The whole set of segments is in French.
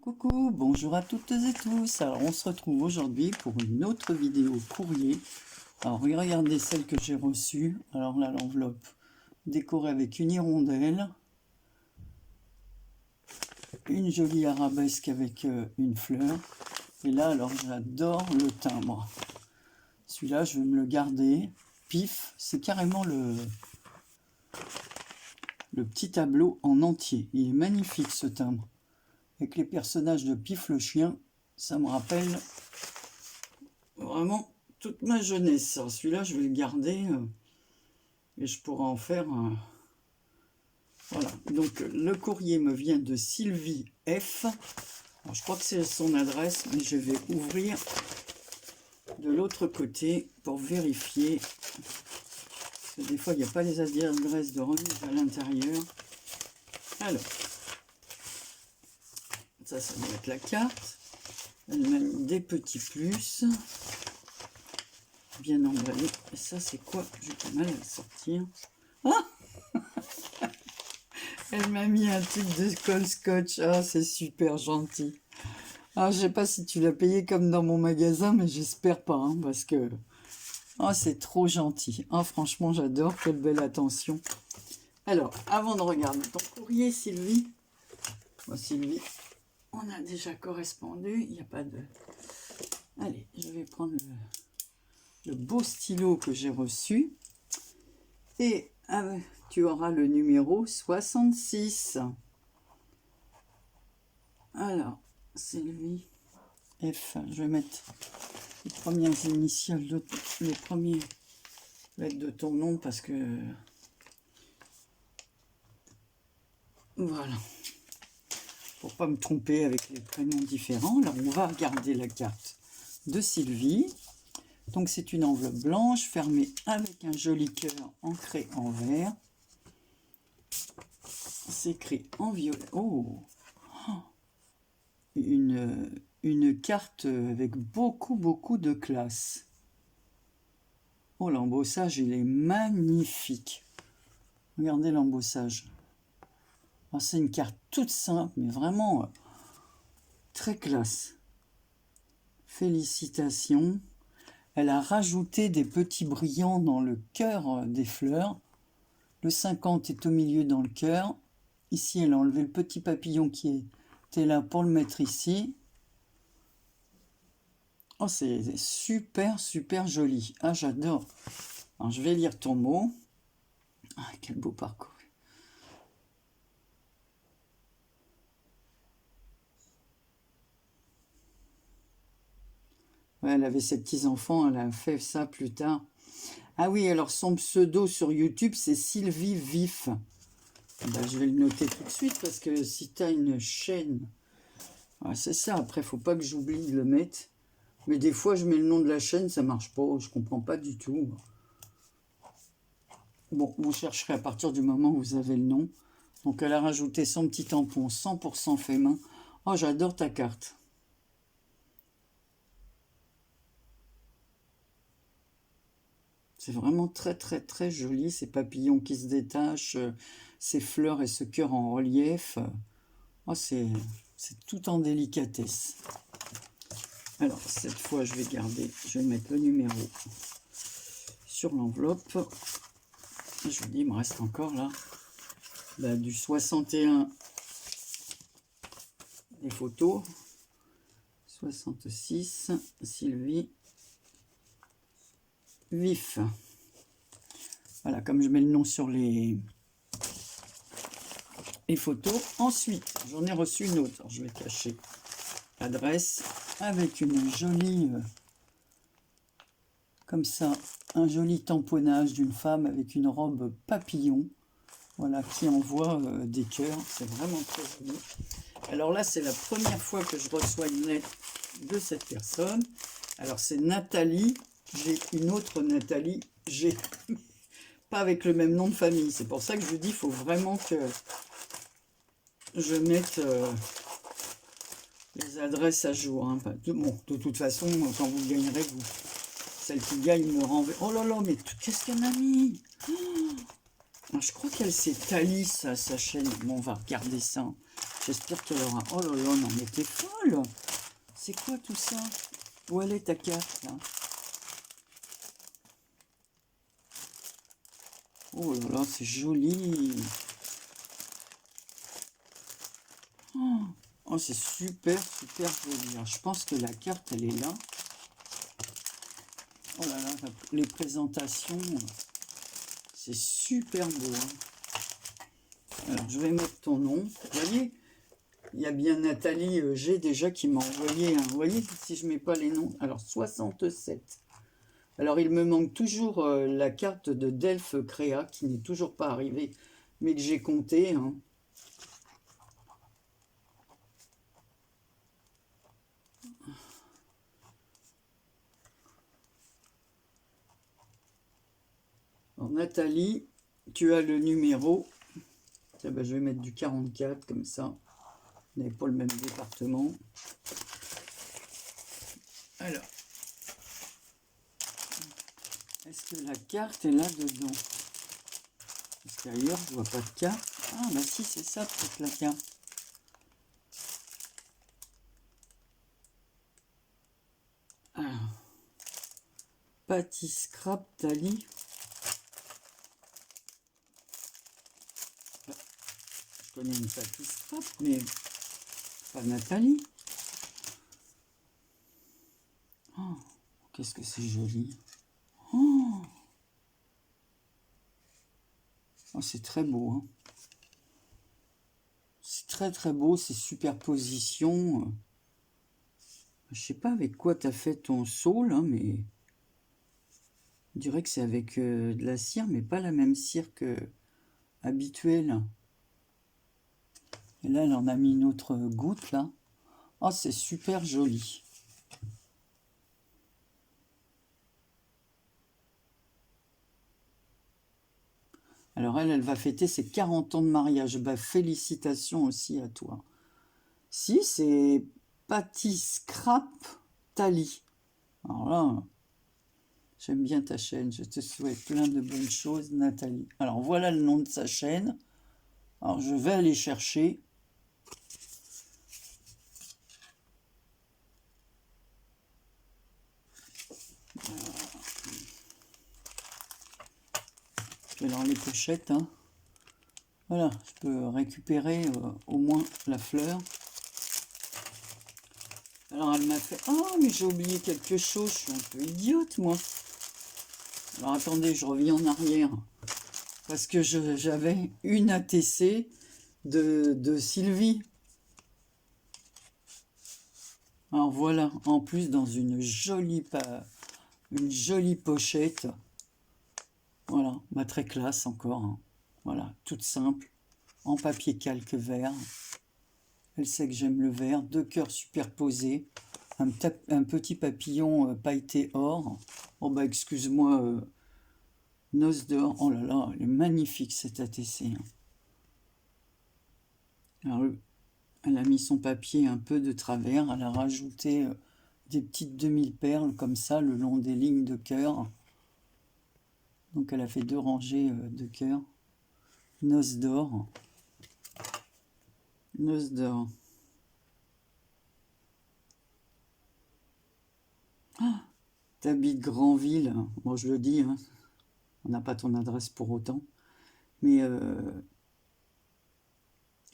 Coucou, bonjour à toutes et tous. Alors on se retrouve aujourd'hui pour une autre vidéo courrier. Alors regardez celle que j'ai reçue. Alors là, l'enveloppe décorée avec une hirondelle, une jolie arabesque avec une fleur. Et là, alors j'adore le timbre. Celui-là, je vais me le garder. Pif, c'est carrément le petit tableau en entier. Il est magnifique ce timbre. Avec les personnages de Pif le chien, ça me rappelle vraiment toute ma jeunesse. Celui-là, je vais le garder et je pourrai en faire un... Voilà, donc le courrier me vient de Sylvie F. Alors, je crois que c'est son adresse, mais je vais ouvrir de l'autre côté pour vérifier. Parce que des fois, il n'y a pas les adresses de remise à l'intérieur. Alors, ça doit être la carte. Elle m'a mis des petits plus. Bien emballé. Et ça, c'est quoi? J'ai pas mal à le sortir. Ah, elle m'a mis un truc de colle scotch. Ah, c'est super gentil. Ah, je sais pas si tu l'as payé comme dans mon magasin, mais j'espère pas, hein, parce que oh, c'est trop gentil. Ah, franchement, j'adore. Quelle belle attention. Alors, avant de regarder ton courrier, Sylvie. Bon, Sylvie, on a déjà correspondu. Il n'y a pas de... Allez, je vais prendre le beau stylo que j'ai reçu. Et tu auras le numéro 66. Alors, Sylvie F. Je vais mettre les premières initiales, les premières lettres de ton nom parce que... Voilà. Pour pas me tromper avec les prénoms différents. Alors, on va regarder la carte de Sylvie. Donc, c'est une enveloppe blanche fermée avec un joli cœur ancré en vert. C'est écrit en violet. Oh, une carte avec beaucoup de classe. Oh, l'embossage, il est magnifique. Regardez l'embossage. Oh, c'est une carte toute simple, mais vraiment très classe. Félicitations. Elle a rajouté des petits brillants dans le cœur des fleurs. Le 50 est au milieu dans le cœur. Ici, elle a enlevé le petit papillon qui était là pour le mettre ici. Oh, c'est super joli. Ah, j'adore. Alors, je vais lire ton mot. Ah, quel beau parcours. Ouais, elle avait ses petits-enfants, elle a fait ça plus tard. Ah oui, alors son pseudo sur YouTube, c'est Sylvie Vif. Ben, je vais le noter tout de suite parce que si tu as une chaîne... Ah, c'est ça, après, il ne faut pas que j'oublie de le mettre. Mais des fois, je mets le nom de la chaîne, ça ne marche pas, je ne comprends pas du tout. Bon, vous chercherez à partir du moment où vous avez le nom. Donc, elle a rajouté son petit tampon 100% fait main. Oh, j'adore ta carte. C'est vraiment très joli, ces papillons qui se détachent, ces fleurs et ce cœur en relief. Oh, c'est tout en délicatesse. Alors, cette fois, je vais mettre le numéro sur l'enveloppe. Je vous dis, il me reste encore là, du 61 des photos. 66, Sylvie Vif. Voilà, comme je mets le nom sur les photos. Ensuite, j'en ai reçu une autre. Alors, je vais cacher l'adresse avec une jolie, comme ça, un joli tamponnage d'une femme avec une robe papillon. Voilà, qui envoie des cœurs. C'est vraiment très joli. Alors là, c'est la première fois que je reçois une lettre de cette personne. Alors, c'est Nathalie. J'ai une autre Nathalie. J'ai pas avec le même nom de famille. C'est pour ça que je vous dis, il faut vraiment que je mette les adresses à jour. Hein. Bon, de toute façon, quand vous gagnerez, celle qui gagne me renverra. Oh là là, mais qu'est-ce qu'elle m'a mis? Alors, je crois qu'elle s'est talie, sa chaîne. Bon, on va regarder ça. J'espère qu'elle aura... Oh là là, non mais t'es folle! C'est quoi tout ça? Où elle est ta carte, là? Oh là là, c'est joli! Oh, oh, c'est super, super joli. Alors, je pense que la carte, elle est là. Oh là là, les présentations, c'est super beau. Hein. Alors, je vais mettre ton nom. Vous voyez, il y a bien Nathalie G déjà qui m'a envoyé un. Vous voyez, si je mets pas les noms. Alors, 67. Alors, il me manque toujours la carte de Delphes Créa qui n'est toujours pas arrivée, mais que j'ai compté. Hein. Alors, Nathalie, tu as le numéro. Ah ben, je vais mettre du 44 comme ça. On n'est pas le même département. Alors, est-ce que la carte est là-dedans? Parce qu'ailleurs, je vois pas de carte. Ah, bah si, c'est ça, peut-être la carte. Alors, Patty Scrap Tali. Je connais une Patty Scrap, mais pas Nathalie. Oh, qu'est-ce que c'est joli. Oh, oh c'est très beau. Hein. C'est très très beau, ces superpositions. Je sais pas avec quoi tu as fait ton seau, là, mais on dirait que c'est avec de la cire, mais pas la même cire que habituelle. Et là, elle en a mis une autre goutte, là. Oh, c'est super joli. Alors elle va fêter ses 40 ans de mariage. Bah, félicitations aussi à toi. Si, c'est Patty Scrap Tali. Alors là, j'aime bien ta chaîne. Je te souhaite plein de bonnes choses, Nathalie. Alors voilà le nom de sa chaîne. Alors je vais aller chercher. Je vais dans les pochettes. Hein. Voilà, je peux récupérer au moins la fleur. Alors elle m'a fait... Oh, mais j'ai oublié quelque chose. Je suis un peu idiote, moi. Alors attendez, je reviens en arrière. Parce que j'avais une ATC de Sylvie. Alors voilà, en plus dans une jolie pochette. Voilà, bah, très classe encore. Hein. Voilà, toute simple, en papier calque vert. Elle sait que j'aime le vert. 2 cœurs superposés. Un petit papillon pailleté or. Oh bah excuse-moi, noce d'or. Oh là là, elle est magnifique cette ATC. Hein. Alors, elle a mis son papier un peu de travers. Elle a rajouté des petites demi-perles comme ça le long des lignes de cœur. Donc elle a fait 2 rangées de cœur. Noce d'or. Noce d'or. Ah, t'habites Granville. Bon, je le dis, hein, on n'a pas ton adresse pour autant. Mais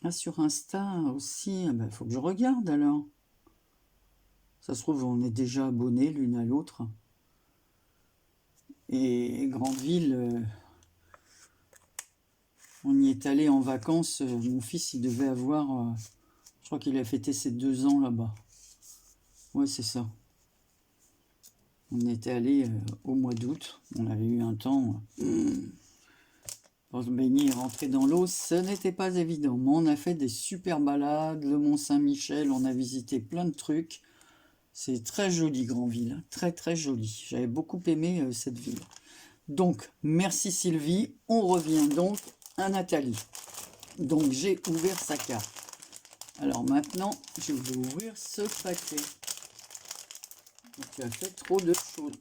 ah, sur Insta aussi, il faut que je regarde alors. Ça se trouve, on est déjà abonnés l'une à l'autre. Et Grandville, on y est allé en vacances. Mon fils, il devait avoir... je crois qu'il a fêté ses 2 ans là-bas. Ouais, c'est ça. On était allé au mois d'août. On avait eu un temps... pour se baigner et rentrer dans l'eau, ce n'était pas évident. Mais on a fait des super balades. Le Mont-Saint-Michel, on a visité plein de trucs. C'est très joli, Grandville. Très, très joli. J'avais beaucoup aimé cette ville. Donc, merci Sylvie. On revient donc à Nathalie. Donc, j'ai ouvert sa carte. Alors maintenant, je vais ouvrir ce paquet. Donc, tu as fait trop de choses.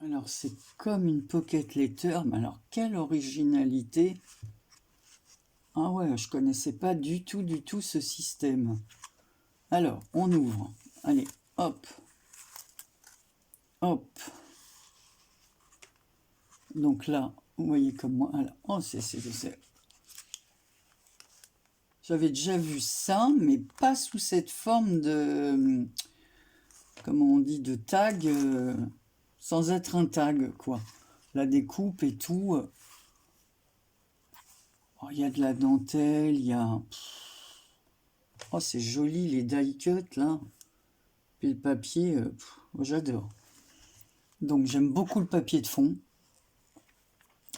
Alors, c'est comme une pocket letter, mais alors, quelle originalité! Ah ouais, je connaissais pas du tout ce système. Alors, on ouvre. Allez, hop, hop. Donc là, vous voyez comme moi. Alors, oh, j'avais déjà vu ça, mais pas sous cette forme de, comment on dit, de tag, sans être un tag, quoi. La découpe et tout. Oh, il y a de la dentelle, il y a... Oh, c'est joli, les die cuts, là. Puis le papier, j'adore. Donc, j'aime beaucoup le papier de fond.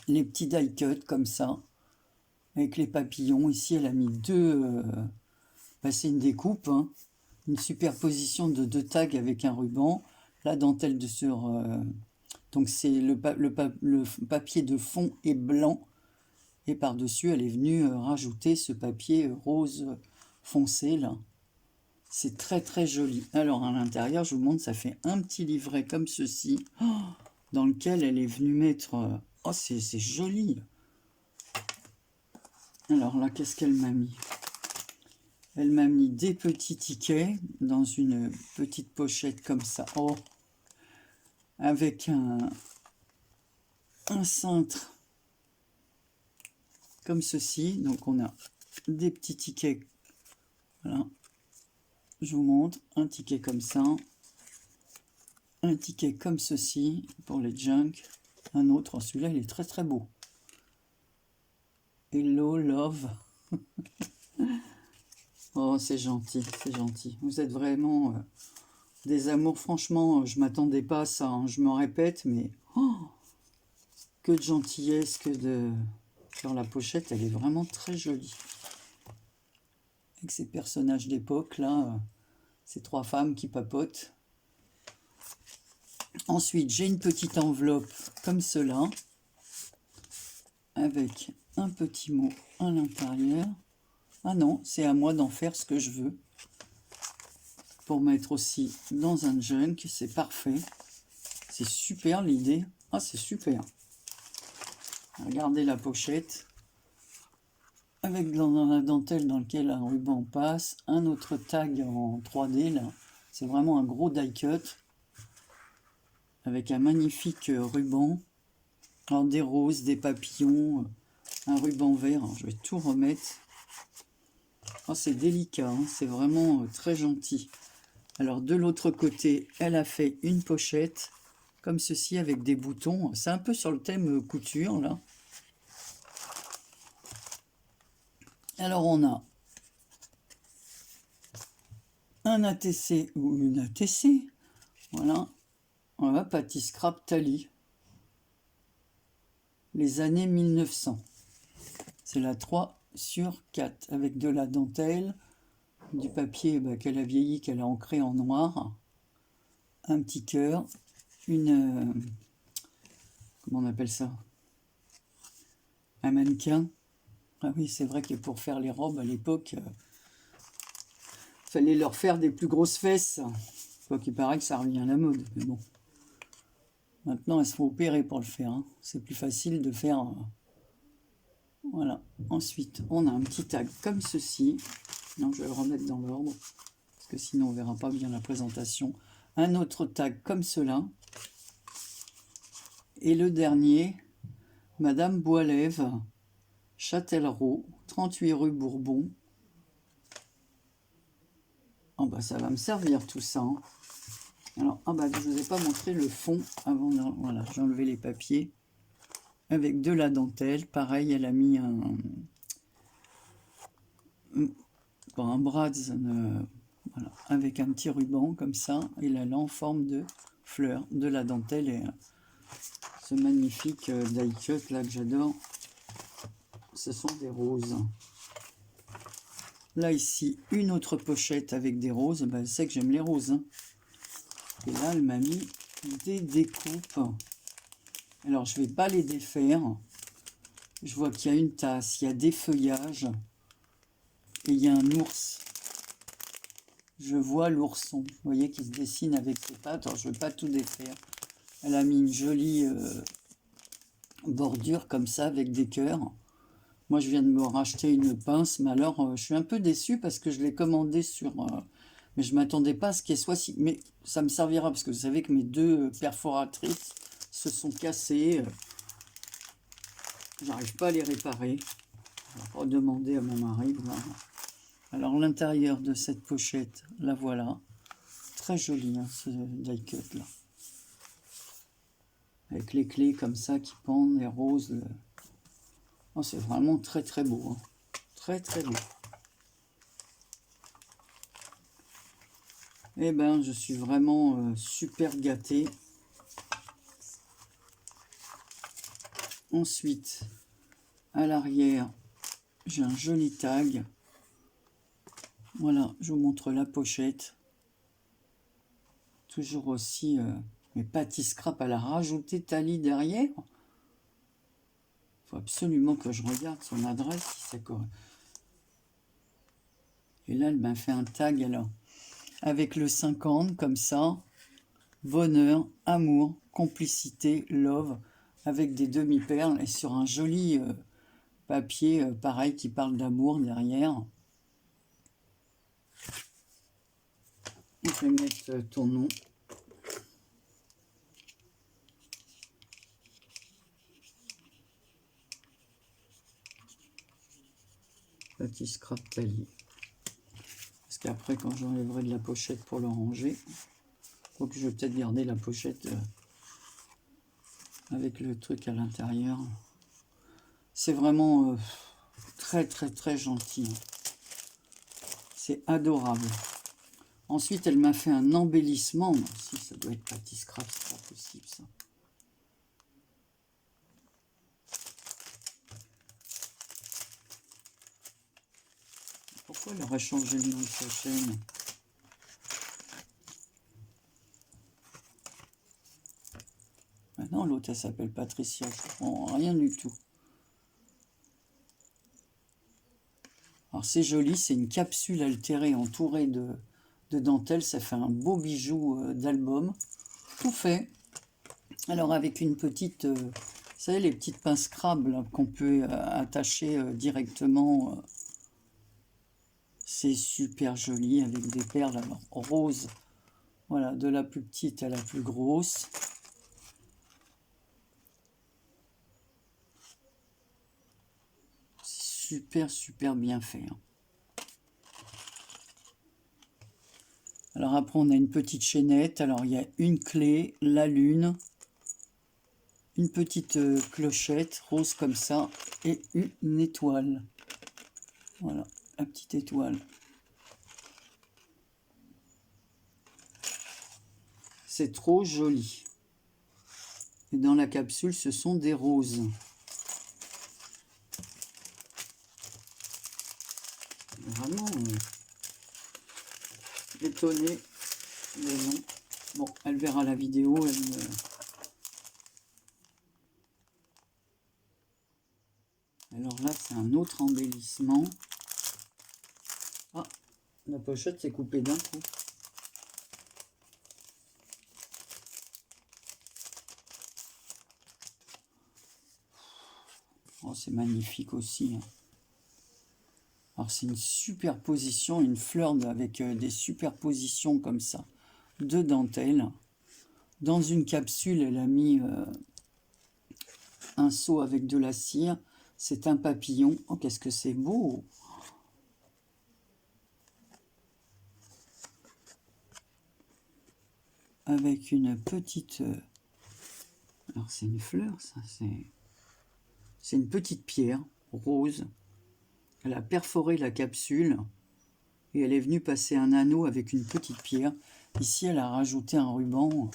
Les petits die cuts, comme ça. Avec les papillons. Ici, elle a mis deux... c'est une découpe, hein. Une superposition de deux tags avec un ruban. La dentelle de sur... donc, c'est le papier de fond est blanc. Et par-dessus, elle est venue rajouter ce papier rose foncé, là. C'est très très joli. Alors à l'intérieur, je vous montre, ça fait un petit livret comme ceci, dans lequel elle est venue mettre... oh, c'est joli. Alors là, qu'est-ce qu'elle m'a mis? Elle m'a mis des petits tickets dans une petite pochette comme ça. Oh, avec un cintre comme ceci. Donc on a des petits tickets. Voilà. Je vous montre un ticket comme ça. Un ticket comme ceci pour les junk. Un autre, celui-là il est très très beau. Hello love. Oh, c'est gentil, c'est gentil. Vous êtes vraiment des amours. Franchement, je m'attendais pas à ça, hein. Je me répète, mais oh, que de gentillesse, que de... Sur la pochette, elle est vraiment très jolie. Avec ces personnages d'époque, là, ces trois femmes qui papotent. Ensuite, j'ai une petite enveloppe comme cela, avec un petit mot à l'intérieur. Ah non, c'est à moi d'en faire ce que je veux. Pour mettre aussi dans un junk, c'est parfait. C'est super l'idée. Ah, c'est super. Regardez la pochette. Avec dans la dentelle dans lequel un ruban passe. Un autre tag en 3D là. C'est vraiment un gros die cut. Avec un magnifique ruban. Alors des roses, des papillons, un ruban vert. Alors, je vais tout remettre. Oh, c'est délicat, hein. C'est vraiment très gentil. Alors de l'autre côté, elle a fait une pochette comme ceci avec des boutons. C'est un peu sur le thème couture là. Alors on a un ATC ou une ATC. Voilà. Voilà, Patty Scrap Tally. Les années 1900. C'est la 3/4 avec de la dentelle, du papier qu'elle a vieilli, qu'elle a ancré en noir, un petit cœur, une... comment on appelle ça? Un mannequin. Ah oui, c'est vrai que pour faire les robes à l'époque, fallait leur faire des plus grosses fesses. Quoi qu'il paraît que ça revient à la mode, mais bon. Maintenant, elles se font opérer pour le faire, hein. C'est plus facile de faire... voilà. Ensuite, on a un petit tag comme ceci. Donc, je vais le remettre dans l'ordre, parce que sinon, on ne verra pas bien la présentation. Un autre tag comme cela. Et le dernier, Madame Boilève, Châtellerault, 38 rue Bourbon. Oh bah ça va me servir tout ça, hein. Alors, ah bah je vous ai pas montré le fond avant de... Voilà, j'ai enlevé les papiers. Avec de la dentelle. Pareil, elle a mis un bras voilà, avec un petit ruban comme ça. Et là en forme de fleur, de la dentelle et ce magnifique die cut là que j'adore. Ce sont des roses. Là ici, une autre pochette avec des roses. Ben, elle sait que j'aime les roses, hein. Et là, elle m'a mis des découpes. Alors, je vais pas les défaire. Je vois qu'il y a une tasse, il y a des feuillages. Et il y a un ours. Je vois l'ourson, vous voyez, qui se dessine avec ses pattes. Alors, je ne vais pas tout défaire. Elle a mis une jolie bordure comme ça avec des cœurs. Moi, je viens de me racheter une pince, mais alors je suis un peu déçue parce que je l'ai commandée sur... mais je ne m'attendais pas à ce qu'elle soit si... Mais ça me servira parce que vous savez que mes deux perforatrices se sont cassées. J'arrive pas à les réparer. Je vais redemander à mon mari. Voilà. Alors, l'intérieur de cette pochette, la voilà. Très joli, hein, ce die cut là. Avec les clés comme ça qui pendent, les roses. Oh, c'est vraiment très très beau. Hein. Très très beau. Eh ben, je suis vraiment super gâté. Ensuite, à l'arrière, j'ai un joli tag. Voilà, je vous montre la pochette. Toujours aussi... mais Patty Scrap, elle a rajouté Tali derrière. Il faut absolument que je regarde son adresse si ça correspond. Et là, elle m'a fait un tag alors. Avec le 50, comme ça. Bonheur, amour, complicité, love. Avec des demi-perles et sur un joli papier, pareil, qui parle d'amour derrière. Je vais mettre ton nom. Patty Scrap Tali. Parce qu'après, quand j'enlèverai de la pochette pour le ranger, donc je vais peut-être garder la pochette avec le truc à l'intérieur. C'est vraiment très très très gentil. C'est adorable. Ensuite, elle m'a fait un embellissement. Si ça doit être Patty Scrap, c'est pas possible ça. Pourquoi elle aurait changé le nom de sa chaîne? Maintenant, l'autre, elle s'appelle Patricia. Je comprends rien du tout. Alors, c'est joli. C'est une capsule altérée entourée de dentelle. Ça fait un beau bijou d'album. Tout fait. Alors, avec une petite... vous savez, les petites pinces crabes qu'on peut attacher directement... c'est super joli avec des perles alors roses. Voilà, de la plus petite à la plus grosse. Super, super bien fait. Hein. Alors après, on a une petite chaînette. Alors, il y a une clé, la lune, une petite clochette rose comme ça et une étoile. Voilà, la petite étoile. C'est trop joli. Et dans la capsule, ce sont des roses. Vraiment étonné. Mais non. Bon, elle verra la vidéo. Alors là, c'est un autre embellissement. Ah, la pochette s'est coupée d'un coup. Oh, c'est magnifique aussi. Hein. Alors c'est une superposition, une fleur avec des superpositions comme ça, de dentelle. Dans une capsule, elle a mis un seau avec de la cire. C'est un papillon. Oh, qu'est-ce que c'est beau! Avec une petite... alors c'est une fleur, ça. C'est une petite pierre rose. Elle a perforé la capsule et elle est venue passer un anneau avec une petite pierre. Ici, elle a rajouté un ruban.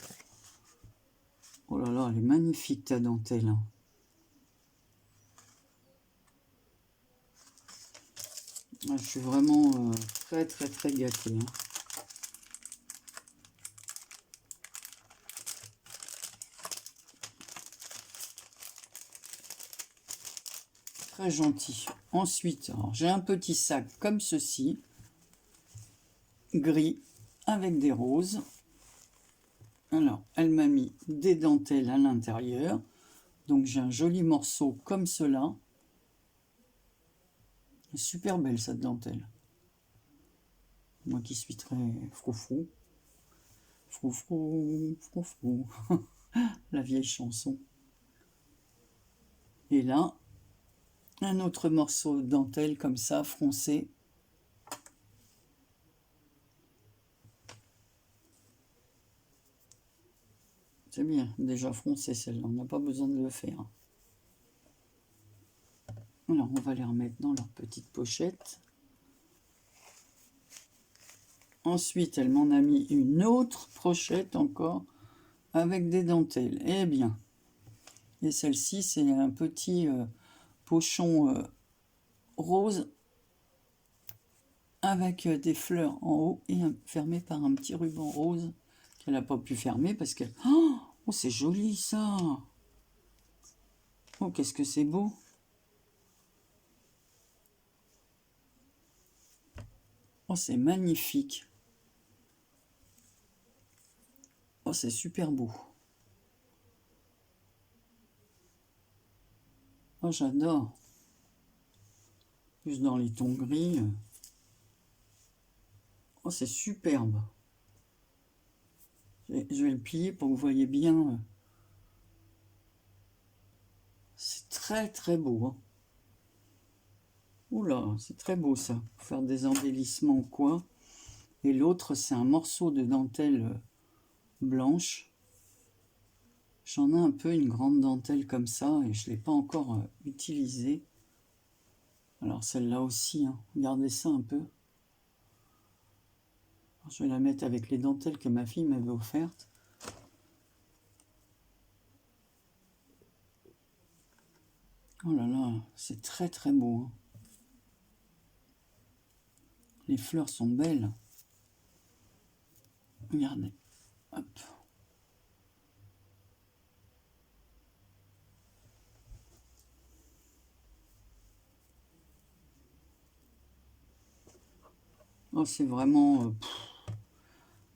Oh là là, elle est magnifique ta dentelle. Hein. Ah, je suis vraiment très très très gâté. Hein. Très gentil. Ensuite, j'ai un petit sac comme ceci, gris, avec des roses. Alors, elle m'a mis des dentelles à l'intérieur. Donc, j'ai un joli morceau comme cela. Super belle cette dentelle. Moi qui suis très froufrou. Froufrou, froufrou. La vieille chanson. Et là, un autre morceau de dentelle comme ça, froncé. C'est bien, déjà froncé celle-là, on n'a pas besoin de le faire. Alors, on va les remettre dans leur petite pochette. Ensuite, elle m'en a mis une autre pochette encore avec des dentelles. Eh bien, et celle-ci, c'est un petit pochon rose avec des fleurs en haut et fermé par un petit ruban rose qu'elle n'a pas pu fermer parce que... Oh, c'est joli ça! Oh, qu'est-ce que c'est beau! Oh, c'est magnifique! Oh, c'est super beau! Oh, j'adore! Juste dans les tons gris. Oh, c'est superbe! Je vais le plier pour que vous voyez bien. C'est très très beau. Hein. Oula, c'est très beau ça. Pour faire des embellissements ou quoi. Et l'autre, c'est un morceau de dentelle blanche. J'en ai un peu une grande dentelle comme ça et je ne l'ai pas encore utilisée. Alors celle-là aussi, hein. Regardez ça un peu. Alors, je vais la mettre avec les dentelles que ma fille m'avait offertes. Oh là là, c'est très très beau. Hein. Les fleurs sont belles. Regardez. Hop. Oh, c'est vraiment...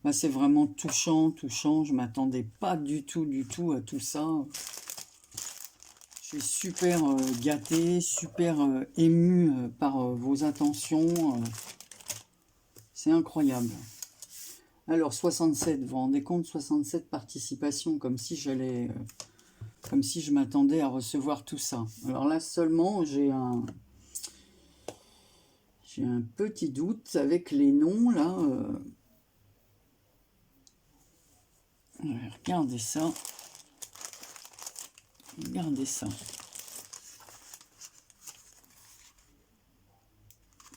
Bah, c'est vraiment touchant, touchant. Je m'attendais pas du tout à tout ça. Je suis super gâtée, super émue par vos attentions. C'est incroyable. Alors 67, vous vous rendez compte, 67 participations, comme si j'allais, comme si je m'attendais à recevoir tout ça. Alors là seulement j'ai un petit doute avec les noms là. Regardez ça. Regardez ça.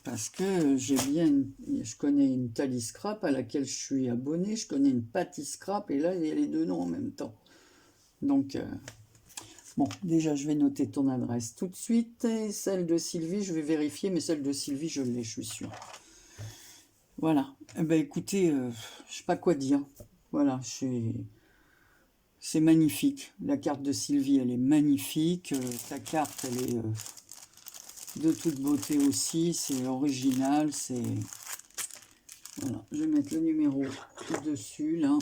Parce que je connais une Tally Scrap à laquelle je suis abonné, je connais une Patty Scrap, et là, il y a les deux noms en même temps. Donc, bon, déjà, je vais noter ton adresse tout de suite, et celle de Sylvie, je vais vérifier, mais celle de Sylvie, je l'ai, je suis sûre. Voilà. Eh ben, écoutez, je sais pas quoi dire. Voilà, c'est magnifique. La carte de Sylvie, elle est magnifique. Ta carte, elle est... de toute beauté aussi, c'est original, c'est... Voilà, je vais mettre le numéro dessus, là.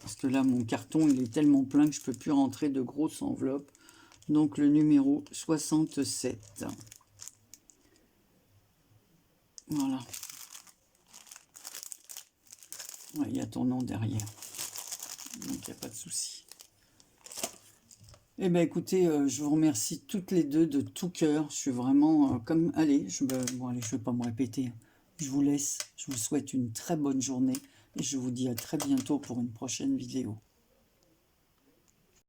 Parce que là, mon carton, il est tellement plein que je ne peux plus rentrer de grosses enveloppes. Donc, le numéro 67. Voilà. Ouais, il y a ton nom derrière. Donc, il n'y a pas de souci. Eh bien, écoutez, je vous remercie toutes les deux de tout cœur. Je suis vraiment comme... Allez, bon, allez, je ne vais pas me répéter. Je vous laisse. Je vous souhaite une très bonne journée. Et je vous dis à très bientôt pour une prochaine vidéo.